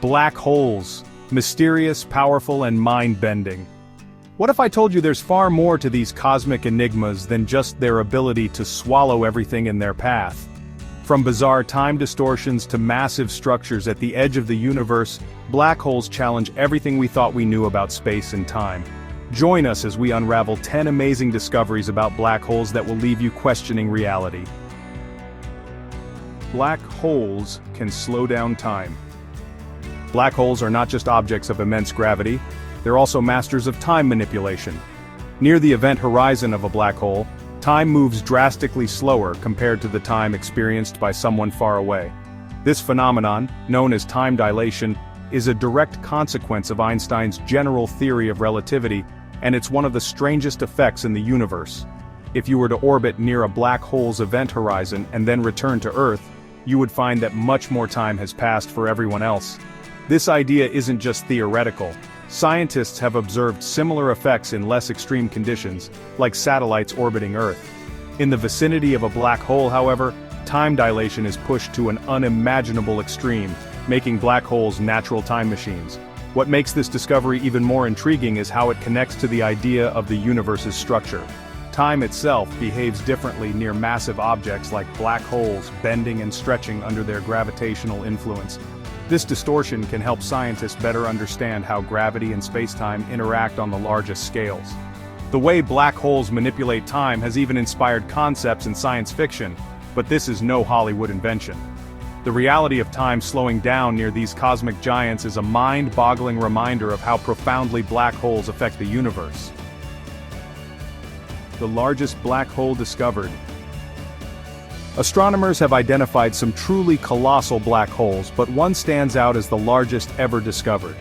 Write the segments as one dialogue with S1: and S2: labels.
S1: Black holes. Mysterious, powerful, and mind-bending. What if I told you there's far more to these cosmic enigmas than just their ability to swallow everything in their path? From bizarre time distortions to massive structures at the edge of the universe, black holes challenge everything we thought we knew about space and time. Join us as we unravel 10 amazing discoveries about black holes that will leave you questioning reality. Black holes can slow down time. Black holes are not just objects of immense gravity, they're also masters of time manipulation. Near the event horizon of a black hole, time moves drastically slower compared to the time experienced by someone far away. This phenomenon, known as time dilation, is a direct consequence of Einstein's general theory of relativity, and it's one of the strangest effects in the universe. If you were to orbit near a black hole's event horizon and then return to Earth, you would find that much more time has passed for everyone else. This idea isn't just theoretical. Scientists have observed similar effects in less extreme conditions, like satellites orbiting Earth. In the vicinity of a black hole, however, time dilation is pushed to an unimaginable extreme, making black holes natural time machines. What makes this discovery even more intriguing is how it connects to the idea of the universe's structure. Time itself behaves differently near massive objects like black holes, bending and stretching under their gravitational influence. This distortion can help scientists better understand how gravity and spacetime interact on the largest scales. The way black holes manipulate time has even inspired concepts in science fiction, but this is no Hollywood invention. The reality of time slowing down near these cosmic giants is a mind-boggling reminder of how profoundly black holes affect the universe. The largest black hole discovered. Astronomers have identified some truly colossal black holes, but one stands out as the largest ever discovered.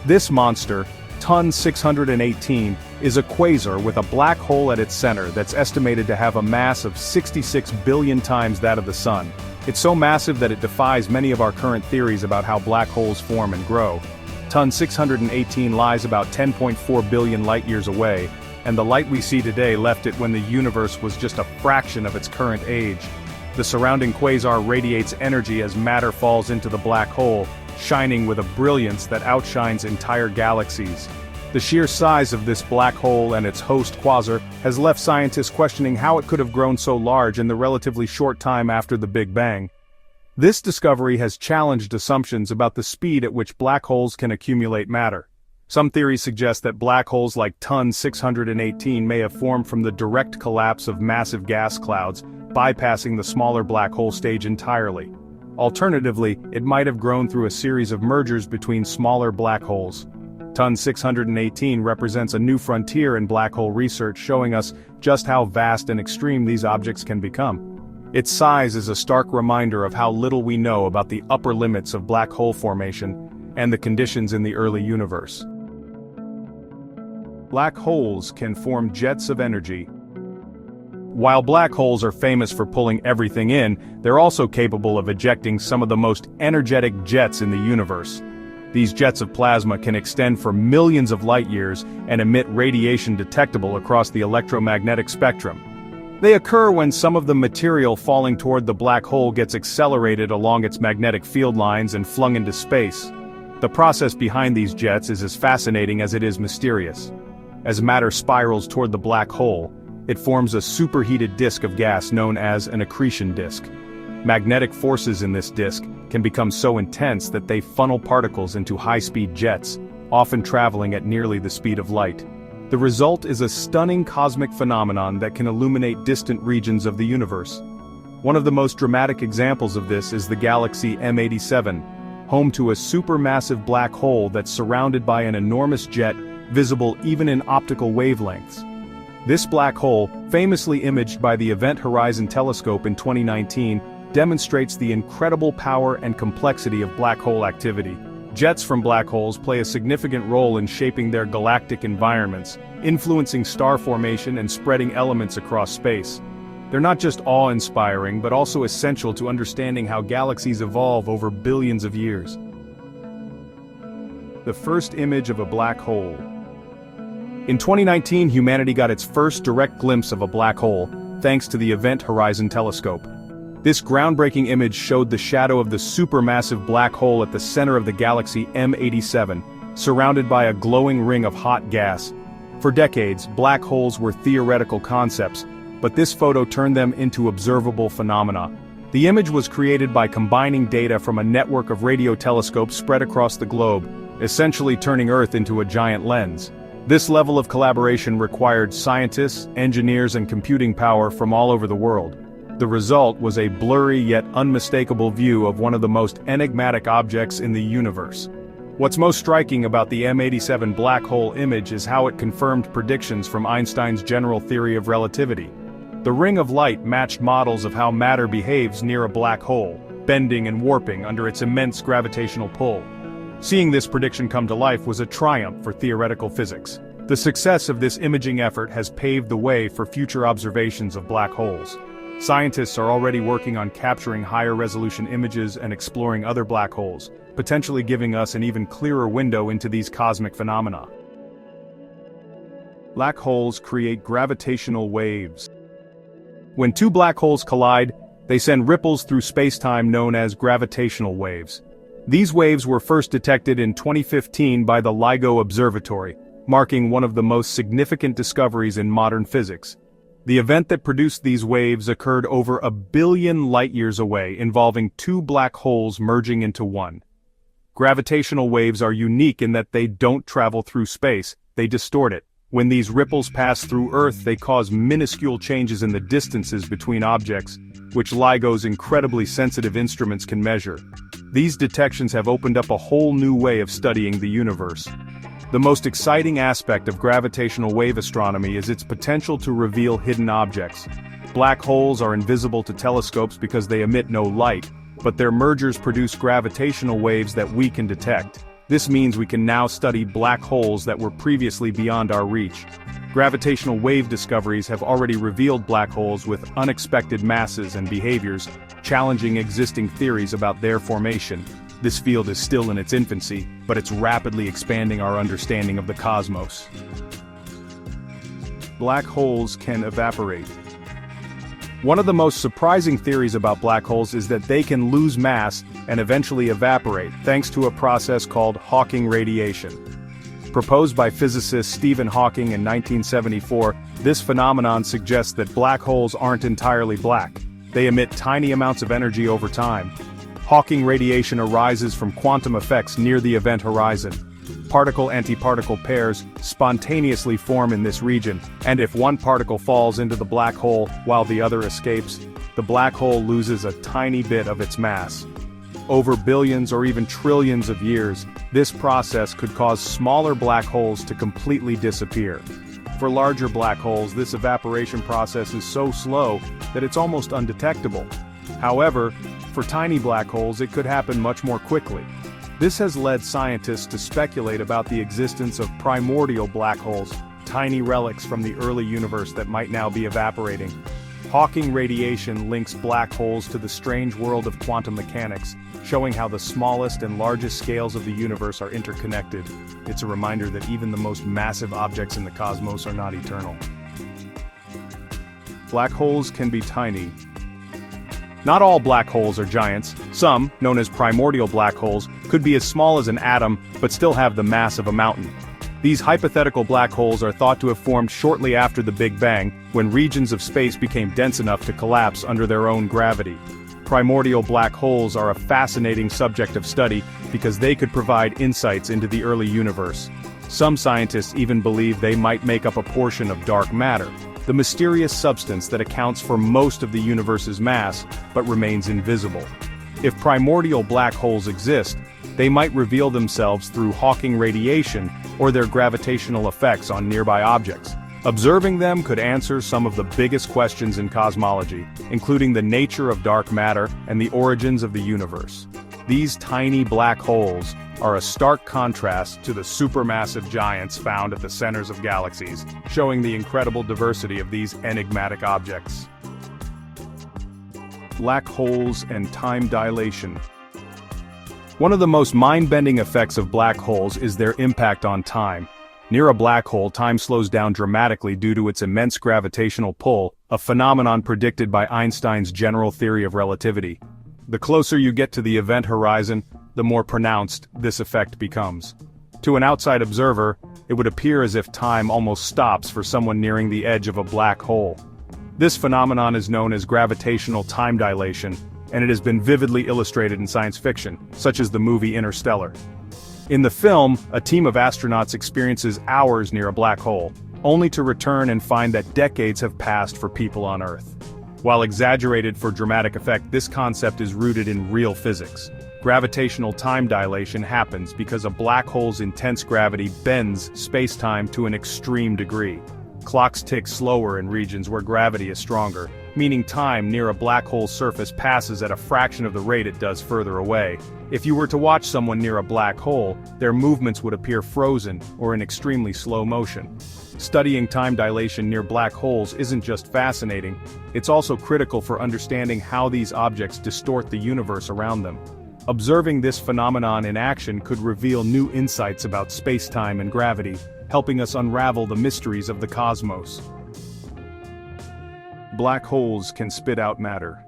S1: This monster, Ton 618, is a quasar with a black hole at its center that's estimated to have a mass of 66 billion times that of the Sun. It's so massive that it defies many of our current theories about how black holes form and grow. Ton 618 lies about 10.4 billion light-years away, and the light we see today left it when the universe was just a fraction of its current age. The surrounding quasar radiates energy as matter falls into the black hole, shining with a brilliance that outshines entire galaxies. The sheer size of this black hole and its host quasar has left scientists questioning how it could have grown so large in the relatively short time after the Big Bang. This discovery has challenged assumptions about the speed at which black holes can accumulate matter. Some theories suggest that black holes like Ton 618 may have formed from the direct collapse of massive gas clouds, bypassing the smaller black hole stage entirely. Alternatively, it might have grown through a series of mergers between smaller black holes. Ton 618 represents a new frontier in black hole research, showing us just how vast and extreme these objects can become. Its size is a stark reminder of how little we know about the upper limits of black hole formation and the conditions in the early universe. Black holes can form jets of energy. While black holes are famous for pulling everything in, they're also capable of ejecting some of the most energetic jets in the universe. These jets of plasma can extend for millions of light-years and emit radiation detectable across the electromagnetic spectrum. They occur when some of the material falling toward the black hole gets accelerated along its magnetic field lines and flung into space. The process behind these jets is as fascinating as it is mysterious. As matter spirals toward the black hole, it forms a superheated disk of gas known as an accretion disk. Magnetic forces in this disk can become so intense that they funnel particles into high-speed jets, often traveling at nearly the speed of light. The result is a stunning cosmic phenomenon that can illuminate distant regions of the universe. One of the most dramatic examples of this is the galaxy M87, home to a supermassive black hole that's surrounded by an enormous jet, visible even in optical wavelengths. This black hole, famously imaged by the Event Horizon Telescope in 2019, demonstrates the incredible power and complexity of black hole activity. Jets from black holes play a significant role in shaping their galactic environments, influencing star formation and spreading elements across space. They're not just awe-inspiring, but also essential to understanding how galaxies evolve over billions of years. The first image of a black hole. In 2019, humanity got its first direct glimpse of a black hole, thanks to the Event Horizon Telescope. This groundbreaking image showed the shadow of the supermassive black hole at the center of the galaxy M87, surrounded by a glowing ring of hot gas. For decades, black holes were theoretical concepts, but this photo turned them into observable phenomena. The image was created by combining data from a network of radio telescopes spread across the globe, essentially turning Earth into a giant lens. This level of collaboration required scientists, engineers, and computing power from all over the world. The result was a blurry yet unmistakable view of one of the most enigmatic objects in the universe. What's most striking about the M87 black hole image is how it confirmed predictions from Einstein's general theory of relativity. The ring of light matched models of how matter behaves near a black hole, bending and warping under its immense gravitational pull. Seeing this prediction come to life was a triumph for theoretical physics. The success of this imaging effort has paved the way for future observations of black holes. Scientists are already working on capturing higher-resolution images and exploring other black holes, potentially giving us an even clearer window into these cosmic phenomena. Black holes create gravitational waves. When two black holes collide, they send ripples through space-time known as gravitational waves. These waves were first detected in 2015 by the LIGO Observatory, marking one of the most significant discoveries in modern physics. The event that produced these waves occurred over 1 billion light-years away, involving two black holes merging into one. Gravitational waves are unique in that they don't travel through space, they distort it. When these ripples pass through Earth, they cause minuscule changes in the distances between objects, which LIGO's incredibly sensitive instruments can measure. These detections have opened up a whole new way of studying the universe. The most exciting aspect of gravitational wave astronomy is its potential to reveal hidden objects. Black holes are invisible to telescopes because they emit no light, but their mergers produce gravitational waves that we can detect. This means we can now study black holes that were previously beyond our reach. Gravitational wave discoveries have already revealed black holes with unexpected masses and behaviors, challenging existing theories about their formation. This field is still in its infancy, but it's rapidly expanding our understanding of the cosmos. Black holes can evaporate. One of the most surprising theories about black holes is that they can lose mass and eventually evaporate, thanks to a process called Hawking radiation. Proposed by physicist Stephen Hawking in 1974, this phenomenon suggests that black holes aren't entirely black. They emit tiny amounts of energy over time. Hawking radiation arises from quantum effects near the event horizon. Particle-antiparticle pairs spontaneously form in this region, and if one particle falls into the black hole while the other escapes, the black hole loses a tiny bit of its mass. Over billions or even trillions of years, this process could cause smaller black holes to completely disappear. For larger black holes, this evaporation process is so slow that it's almost undetectable. However, for tiny black holes, it could happen much more quickly. This has led scientists to speculate about the existence of primordial black holes, tiny relics from the early universe that might now be evaporating. Hawking radiation links black holes to the strange world of quantum mechanics, showing how the smallest and largest scales of the universe are interconnected. It's a reminder that even the most massive objects in the cosmos are not eternal. Black holes can be tiny. Not all black holes are giants. Some, known as primordial black holes, could be as small as an atom, but still have the mass of a mountain. These hypothetical black holes are thought to have formed shortly after the Big Bang, when regions of space became dense enough to collapse under their own gravity. Primordial black holes are a fascinating subject of study because they could provide insights into the early universe. Some scientists even believe they might make up a portion of dark matter, the mysterious substance that accounts for most of the universe's mass, but remains invisible. If primordial black holes exist, they might reveal themselves through Hawking radiation or their gravitational effects on nearby objects. Observing them could answer some of the biggest questions in cosmology, including the nature of dark matter and the origins of the universe. These tiny black holes are a stark contrast to the supermassive giants found at the centers of galaxies, showing the incredible diversity of these enigmatic objects. Black holes and time dilation. One of the most mind-bending effects of black holes is their impact on time. Near a black hole, time slows down dramatically due to its immense gravitational pull, a phenomenon predicted by Einstein's general theory of relativity. The closer you get to the event horizon, the more pronounced this effect becomes. To an outside observer, it would appear as if time almost stops for someone nearing the edge of a black hole. This phenomenon is known as gravitational time dilation, and it has been vividly illustrated in science fiction, such as the movie Interstellar. In the film, a team of astronauts experiences hours near a black hole, only to return and find that decades have passed for people on Earth. While exaggerated for dramatic effect, this concept is rooted in real physics. Gravitational time dilation happens because a black hole's intense gravity bends space-time to an extreme degree. Clocks tick slower in regions where gravity is stronger, meaning time near a black hole's surface passes at a fraction of the rate it does further away. If you were to watch someone near a black hole, their movements would appear frozen or in extremely slow motion. Studying time dilation near black holes isn't just fascinating, it's also critical for understanding how these objects distort the universe around them. Observing this phenomenon in action could reveal new insights about space-time and gravity, helping us unravel the mysteries of the cosmos. Black holes can spit out matter.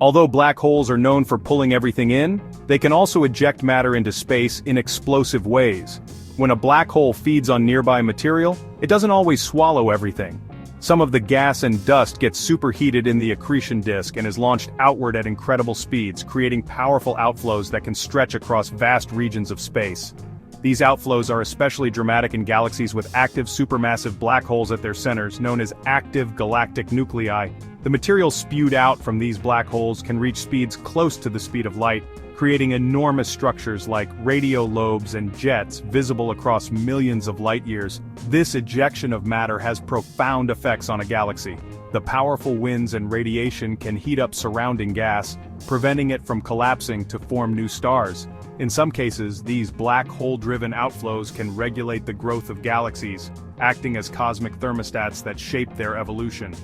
S1: Although black holes are known for pulling everything in, they can also eject matter into space in explosive ways. When a black hole feeds on nearby material, it doesn't always swallow everything. Some of the gas and dust gets superheated in the accretion disk and is launched outward at incredible speeds, creating powerful outflows that can stretch across vast regions of space. These outflows are especially dramatic in galaxies with active supermassive black holes at their centers, known as active galactic nuclei. The material spewed out from these black holes can reach speeds close to the speed of light, creating enormous structures like radio lobes and jets visible across millions of light years. This ejection of matter has profound effects on a galaxy. The powerful winds and radiation can heat up surrounding gas, preventing it from collapsing to form new stars. In some cases, these black hole-driven outflows can regulate the growth of galaxies, acting as cosmic thermostats that shape their evolution.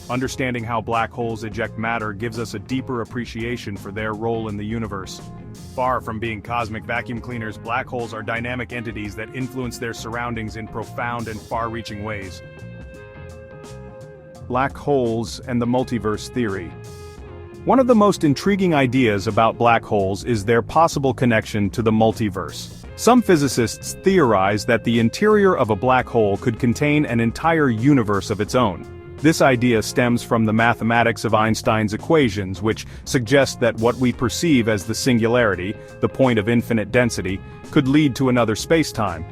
S1: Understanding how black holes eject matter gives us a deeper appreciation for their role in the universe. Far from being cosmic vacuum cleaners, black holes are dynamic entities that influence their surroundings in profound and far-reaching ways. Black holes and the multiverse theory. One of the most intriguing ideas about black holes is their possible connection to the multiverse. Some physicists theorize that the interior of a black hole could contain an entire universe of its own. This idea stems from the mathematics of Einstein's equations, which suggest that what we perceive as the singularity, the point of infinite density, could lead to another spacetime.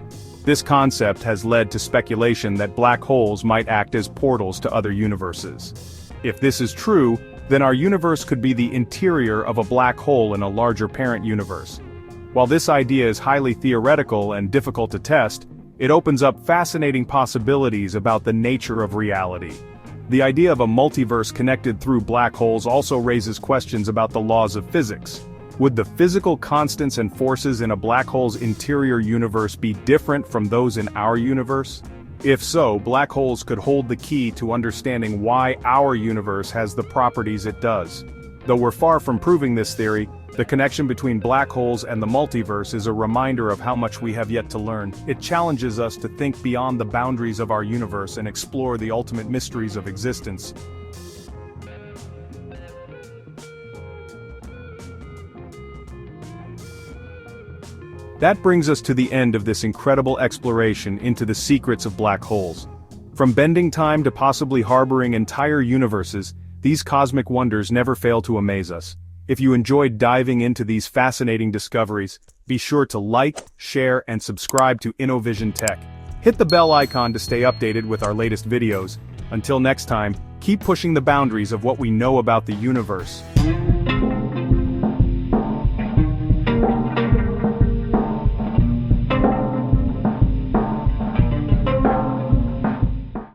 S1: This concept has led to speculation that black holes might act as portals to other universes. If this is true, then our universe could be the interior of a black hole in a larger parent universe. While this idea is highly theoretical and difficult to test, it opens up fascinating possibilities about the nature of reality. The idea of a multiverse connected through black holes also raises questions about the laws of physics. Would the physical constants and forces in a black hole's interior universe be different from those in our universe? If so, black holes could hold the key to understanding why our universe has the properties it does. Though we're far from proving this theory, the connection between black holes and the multiverse is a reminder of how much we have yet to learn. It challenges us to think beyond the boundaries of our universe and explore the ultimate mysteries of existence. That brings us to the end of this incredible exploration into the secrets of black holes. From bending time to possibly harboring entire universes, these cosmic wonders never fail to amaze us. If you enjoyed diving into these fascinating discoveries, be sure to like, share, and subscribe to InnoVision Tech. Hit the bell icon to stay updated with our latest videos. Until next time, keep pushing the boundaries of what we know about the universe.